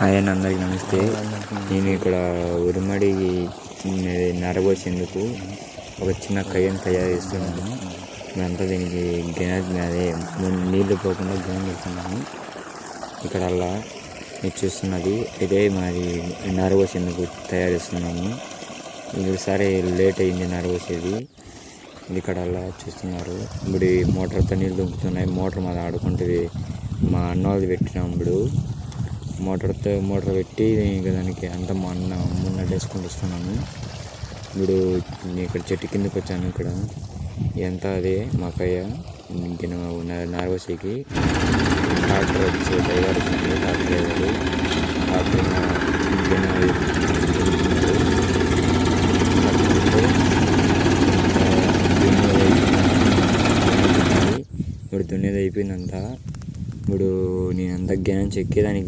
Hi అన్న, అందరికి నమస్తే. నేను ఇక్కడ ఉరుమడి నరబోసేందుకు ఒక చిన్న కయ్యను తయారు చేస్తున్నాను. మేమంతా దీనికి అదే నీళ్లు పోకుండా గిన్నె పెడుతున్నాము. ఇక్కడ అలా మీరు చూస్తున్నది ఇదే మాది నరబోసేందుకు తయారు చేస్తున్నాము. ఈసారి లేట్ అయింది నరబోసేది. ఇక్కడ అలా చూస్తున్నారు. ఇప్పుడు మోటార్తో నీళ్ళు దుంకుతున్నాయి. మోటార్ మాది ఆడుకుంటుంది. మా అన్న వాళ్ళది పెట్టినాం. ఇప్పుడు మోటార్ పెట్టి దానికి అంతా మా అన్న మున్న వేసుకొని వస్తున్నాము. ఇప్పుడు ఇక్కడ చెట్టు కిందకి వచ్చాను. ఇక్కడ ఎంత అదే మాకయ్య నారవసికి ట్రాక్టర్ వచ్చి డ్రైవర్ వచ్చింది. ట్రాక్టర్ డ్రైవరు ఇప్పుడు దున్నేది అయిపోయిందంతా. ఇప్పుడు నేనంతా జ్ఞానం చెక్కేదానికి